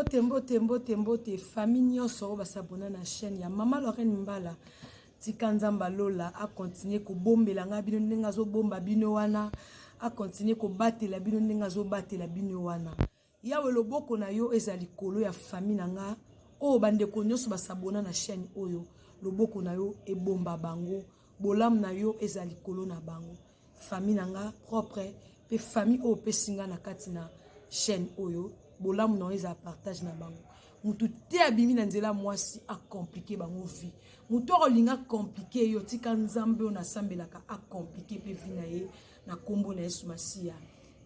Mbote famille nyonso ba s'abonner na chaîne ya Mama Lorraine Mbala. Tikanzamba Lola a continuer ko bombela nga bino ndenge zo bomba bino wana, a continuer ko batela bino ndenge zo batela bino wana. Yawe loboko na yo ezali kolo ya famille na nga o bande ko nyonso ba s'abonner na chaîne oyo. Loboko na yo e bomba bango, bolam na yo ezali kolo na bango. Famille na nga propre pe famille o pe singa na katina chaîne oyo. Bolam non eza partage na bango. Mutu te abimi na nzela mwasi a compliqué bango vie. Mutu olinga compliqué yo tika nzambe na sambelaka a compliqué pe vie na ye na kombo na Yesu Masia.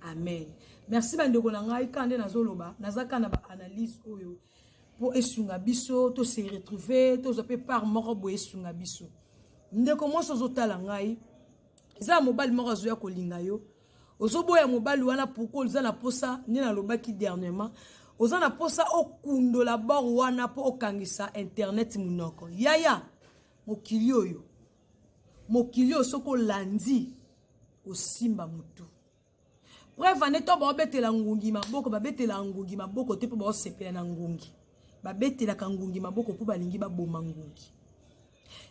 Amen. Merci bandeko na ngai kande nazoloba nazaka na ba analyse oyo po esunga biso to se retrouver to zope par moko bo esunga biso. Ndeko mo sozo tala ngai za mobile moko zo ya kolinga yo. Ozoboya mobali wana pourquoi oza na posa ni na lobaki dernièrement oza na posa okundo la bord wana po okangisa internet munoko yaya mokili oyo soko landi osimba mutu bref aneto ba betela ngungi maboko ba betela ngungi maboko te po ba osepela na ngungi ba betela ka ngungi maboko po balingi ba boma ngungi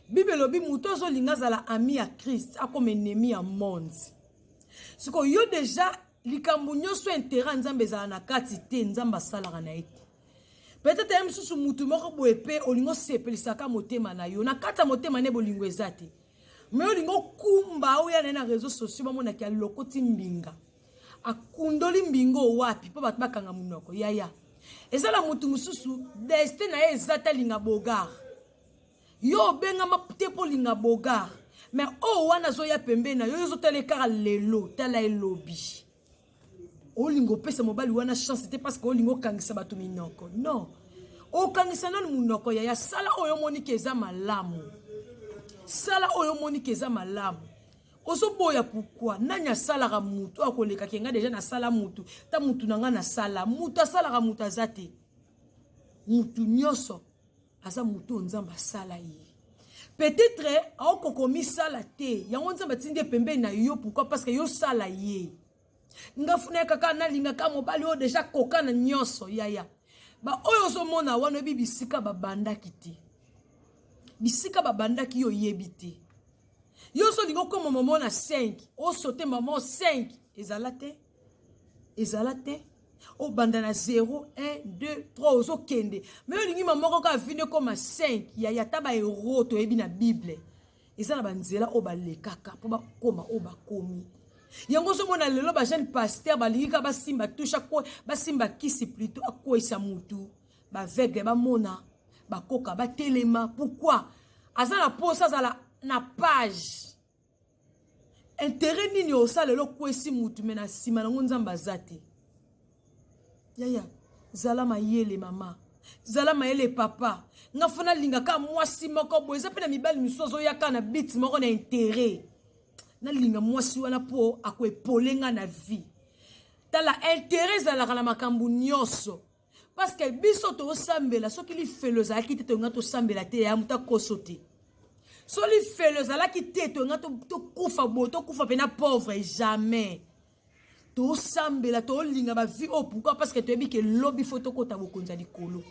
Bible lobi mutu ozo linga zala ami ya Christ akome ennemi ya monde. Siko yo déjà likambo nyonso intérêt nzambe za na kati te nzamba salaka na ete. Peut-être même susu mutu moko boepe olingo sepelisaka motema na yo na kata motema ne bolingo ezate. Mais olingo kumba oya na réseaux sociaux bamona ki alokoti mbinga. Akundoli mbingo wapi po bat bakanga munoko yaya. Ezala mutu mususu destin na ezata linga bogar. Yo benga mapte po linga bogar. Mais oh wana zo ya pembe na yo zo telekara lelo tala elobi. Olingo pesa mobali wana chance c'était parce que olingo kangisa batu minoko. Non. O kangisa non munoko ya sala oyo monike eza malamu. Sala oyo monike eza malamu. Ozo boya pourquoi nanya sala ga mutu akoleka kenga déjà na sala mutu. Ta mutu nanga na sala mutu sala ga mutu azate. Mutu nyoso aza mutu nzamba sala yi. Peut-être au kokomi sala te yango nzamba tinde pembe na yo pourquoi parce que yo sala ye ngafuna kaka na linga ka mobali o déjà koka na nyoso yaya ba oyo zo mona wana bibisika babanda kiti bisika babanda ki yo yebite yo so lingo ko maman na 5 o sauter maman 5 ezalate o banda na 0 1 2 3 ozo kende mais olingi maman ka vine comme 5 ya taba héros to yebi na bible ezala banzela o balekaka po ba koma o bakomi yango so mona lelo ba jeune pasteur balingi ka basimba toucha ko basimba kisi plutôt akoisa mutu ba vegle ba mona ba koka ba telema pourquoi azala posa azala na page intérêt nini o sala lelo kwesi mutu mena sima na nzamba zate. Yaya, zala mayele mama. Zala mayele papa. Nga fana linga ka mwasi moko boy. Zape na mibali misozo yaka na bit moko na intérêt. Na linga mwasi wana po akwe polenga na vie. Tala intérêt zala kana makambu nyonso. Parce que biso to sambela soki li feloza ki te nga to sambela te ya muta kosote. So li feloza la ki te nga to kufa bo to kufa pena pauvre jamais. To sambela to linga ba vie oh pourquoi parce que tu ebi que lobby photo kota bokonza likolo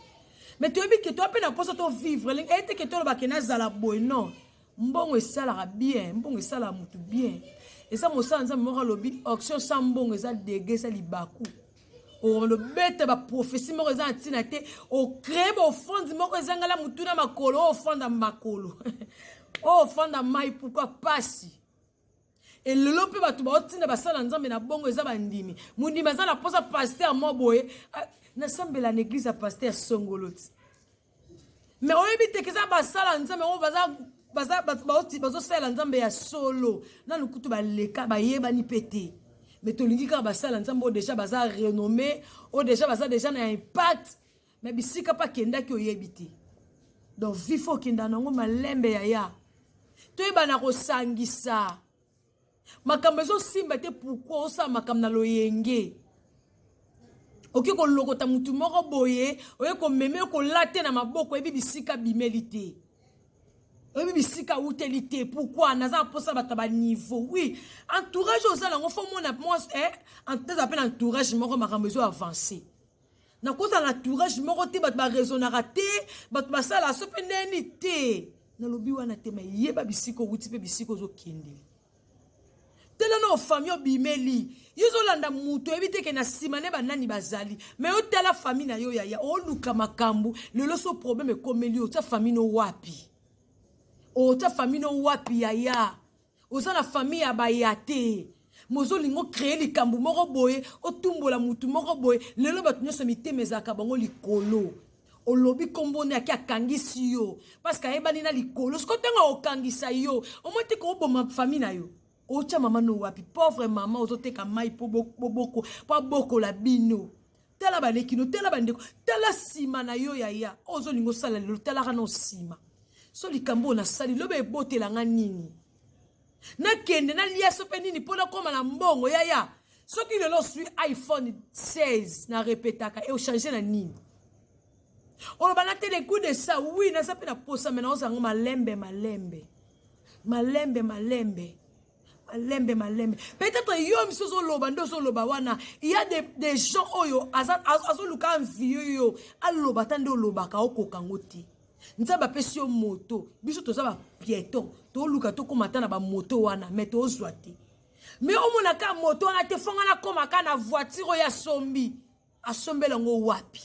mais tu ebi que to apena posa to vivre et que to ba kena zala boy non mbongo esala bien mbongo esala mutu bien et ça mo sanza mo lobby auction sans mbongo eza dégué ça libaku o le bête ba prophétie mo eza ntina te o créer ba offrande mo eza ngala mutu na makolo offrande makolo o offrande mai pourquoi passi. Et le lope ba tuba otina ba sala nzambe na bongo eza bandimi mundi mazala posa pasteur mo boye na sambela na église a pasteur songoloti mais oyebi te keza ba sala nzambe o bazo sala nzambe ya solo na lukutu ba leka ba yeba ni pété mais tolingi ka ba sala nzambe o déjà baza renommé o déjà baza déjà na impact mais bisika pa kenda ki oyebi te donc vifo kenda nango malembe ya toyeba na kosangisa makambezo simba te pourquoi osa makam na loyenge oki ko lokota mutu moko boye oye ko meme ko late na maboko ebi bisika bimelité ebi bisika utilité pourquoi naza posa bataba niveau oui entourage osala ngo fo mona moi en tête appel entourage moko makambezo avancer Na kosa na entourage moko te bato ba raisonnera te bato basala so pe neni te na lobi wana te mais yeba bisiko wuti pe bisiko zo kende tela na famille obimeli yozo landa mutu ebite ke na simane banani bazali mais yo tela famille na yo ya o luka makambu lelo so problème komeli o ta famille no wapi o ta famille no wapi ya oza na famille ya bayate mozo lingo créer likambu moko boye otumbola mutu moko boye lelo bato nyonso miteme ezaka bango likolo olobi kombo ne akangisi yo parce que ayebani na likolo siko ntango okangisa yo omoti ko oboma famille na yo ocha mama no wapi pauvre mama ozoteka mai po bokola bino tala balekino tala bandeko tala sima na yo ya ozolingo sala lelo tala kana osima so likambo na sali lobe ebotelanga nini na kende na lia sope nini pona koma na mbongo ya soki lelo sui iPhone 16 na repetaka e o changer na nini oloba na te le coup de ça oui na sape na posa mena ozango malembe peut-être yo misozo loba ndozo loba wana il y a des gens oyo azoluka envie yo aloba tande olobaka okoka ngoti nzaba pesi yo moto biso toza ba piéton to luka to komata na ba moto wana mais to ozwate mais omona ka moto wana te fonga na komaka na voiture ya sombi asombela ngo wapi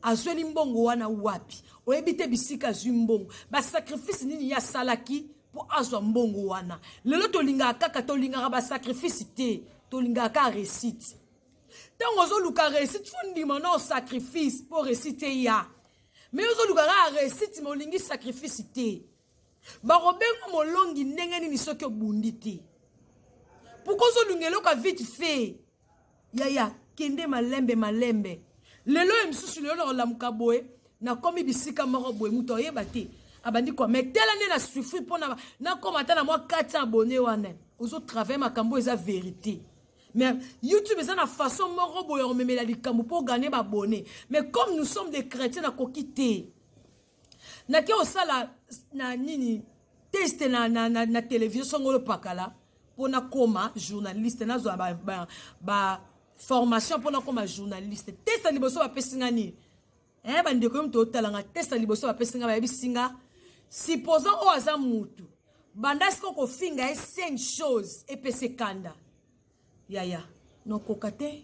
azweni mbongo wana wapi oyebite bisika zwimbongo ba sacrifice nini ya salaki po azwa mbongo wana lelo tolinga kaka tolinga ba sacrifice te tolinga ka réussite tango zo luka réussite fundi mana sacrifice pour réussite ya mais ozo luka ka réussite molingi sacrifice te ba robengo molongi ndenge nini soki obundi te pourquoi zo lungelo ka vite fait ya kende malembe lelo emsusu lelo la mukaboe na komi bisika moko boye muto yeba te abandi quoi mais tela ne na souffrir pona na komata na moi 400 abonnés wana ozo travailler makambo eza vérité mais YouTube eza na façon moko boye on memela likambo pour gagner ba abonnés mais comme nous sommes des chrétiens na kokité na ke osala na nini test na télévision songolo pakala pona koma journaliste na zo ba formation pona koma journaliste test liboso ba pesinga ni bandeko mto talanga test liboso ba pesinga ba bisinga supposons o aza mutu bandasko ko finga e 5 choses et pese kanda ya no kokate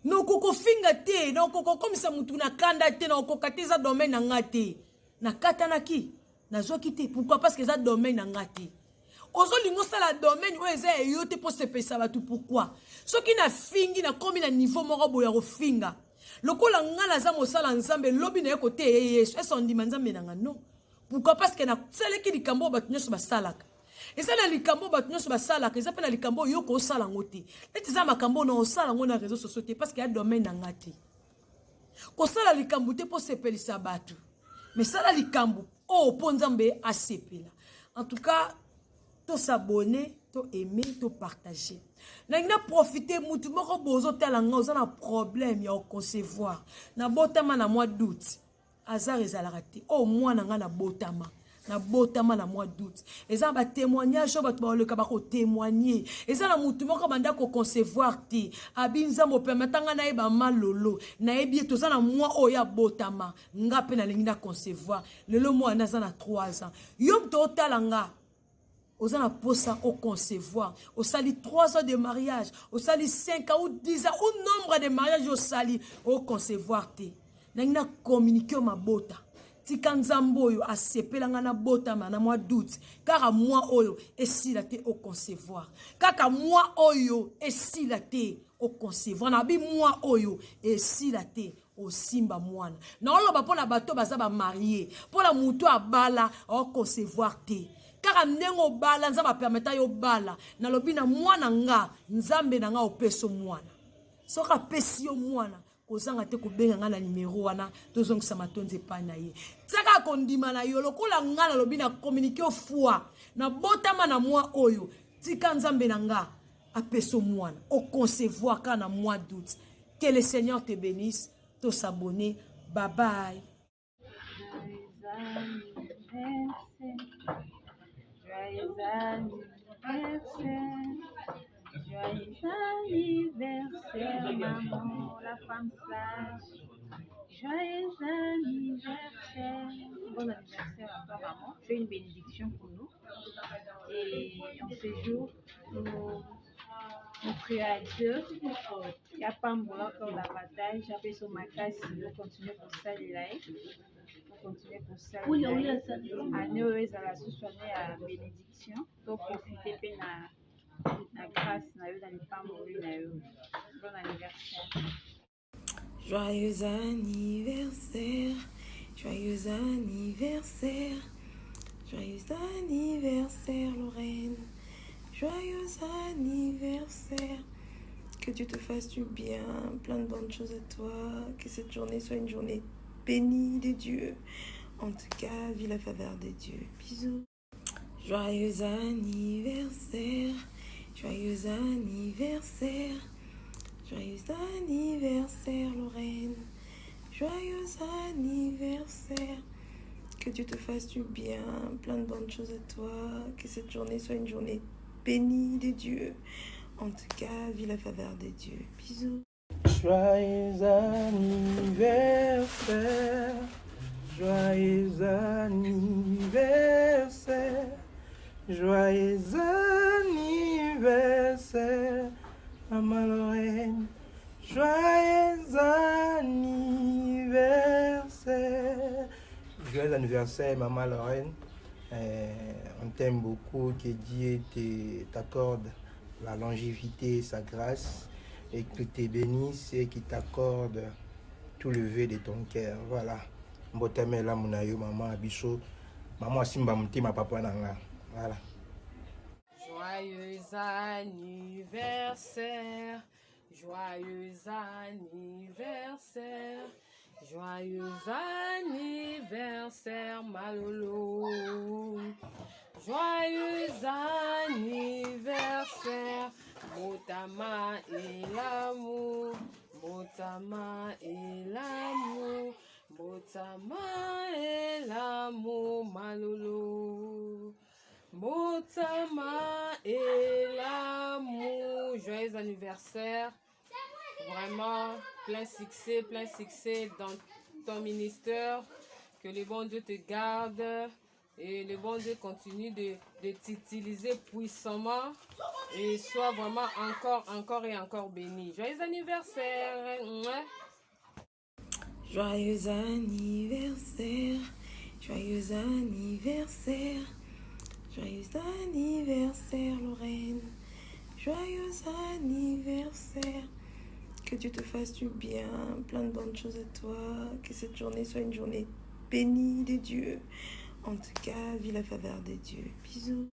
no koko finga te no koko komisa mutu na kanda te no kokate za domaine na ngate na kata na ki na zoki te pourquoi parce que za domaine na ngate ozo lingo sala domaine o eza yo te po se pesa ba tout pourquoi soki na fingi na komi na niveau moko boya ko finga lokola ngala za mosala nzambe lobi na ekote yesu eso ndima nzambe na ngano pourquoi parce que na sele ki likambo ba tunyo ba salaka eza na likambo ba tunyo ba salaka eza pe na likambo yo ko sala ngote eti za makambo na osala ngona réseaux sociaux te parce que ya domaine na ngati ko sala likambo te po sepelisa batu mais sala likambo o po nzambe asepela en tout cas to s'abonner to aimer to partager na profiter mutu moko bozo tala nga oza na problème ya concevoir na botama na mois d'août azar ezalaka te o mwana nga na botama na mois d'août eza ba témoignage bato baleka ba ko témoigner eza na mutu moko banda ko concevoir te abinza mo permetanga na eba malolo na ebi toza na mois o ya botama nga pe na lingi na concevoir lelo mois na za na 3 ans yom to tala nga aux a posa au concevoir, au sali 3 ans de mariage, au sali 5 ans ou 10 ans, au nombre de mariages au sali au concevoir te. N'a communiqué ma bota. Ti kanzambo yo a sepela ngana bota na mois d'août. Car à moi oyo et si la te au concevoir. Car à moi oyo et si la te au concevoir. Na bi moi oyo et si la te au simba mwana. Na olo ba pona bato baza ba marié. Pour la muto a bala au concevoir te. Car amnengo bala nzamba permeta yo bala na lobi na mwana nga nzambe na nga opeso mwana soka pesi yo mwana kozanga te kobenga nga na numéro wana tozongisa matonze pa na ye tsaka kondima na yo lokola nga na lobi na communiquer foi na botama na mwa oyo tika nzambe na nga apeso mwana au concevoir kana mois d'août. Que le Seigneur te bénisse. To s'abonner. Bye bye. Joyeux anniversaire, Joyeux anniversaire, maman, la femme sage. Joyeux anniversaire. Bon anniversaire à toi, maman. C'est une bénédiction pour nous. Et en ce jour, nous prions à Dieu. Il n'y a pas encore davantage. J'appelle sur ma casse. Nous continuons pour ça, les lives. Nous continuons pour ça. Année heureuse à la sous-soirée à bénédiction. Donc, profitez de la grâce dans les femmes. Bon anniversaire. Joyeux anniversaire, joyeux anniversaire, joyeux anniversaire Lorraine, joyeux anniversaire. Que Dieu te fasse du bien, plein de bonnes choses à toi, que cette journée soit une journée bénie de Dieu. En tout cas, vis la faveur de Dieu. Bisous. Joyeux anniversaire, joyeux anniversaire. Joyeux anniversaire Lorraine, joyeux anniversaire. Que Dieu te fasse du bien, plein de bonnes choses à toi, que cette journée soit une journée bénie de Dieu. En tout cas, vis la faveur de Dieu. Bisous. Joyeux anniversaire, joyeux anniversaire, joyeux anniversaire, Maman Lorraine, joyeux anniversaire. Joyeux anniversaire, Maman Lorraine. On t'aime beaucoup, que Dieu t'accorde la longévité, sa grâce, et que te bénisse et qu'il t'accorde tout le vœu de ton cœur. Voilà. Mbotame la munayo, maman Abisso, maman Simba Mtima, papa Nanga. Voilà. Joyeux anniversaire, joyeux anniversaire, joyeux anniversaire Malolo. Joyeux anniversaire, Motama et l'amour, Motama et l'amour, Motama et l'amour Malolo. Motama et l'amour. Joyeux anniversaire. Vraiment, plein succès dans ton ministère. Que le bon Dieu te garde et le bon Dieu continue de t'utiliser puissamment et sois vraiment encore béni. Joyeux anniversaire. Joyeux anniversaire. Joyeux anniversaire. Joyeux anniversaire Lorraine, joyeux anniversaire. Que Dieu te fasse du bien, plein de bonnes choses à toi, que cette journée soit une journée bénie de Dieu. En tout cas, vis la faveur de Dieu. Bisous.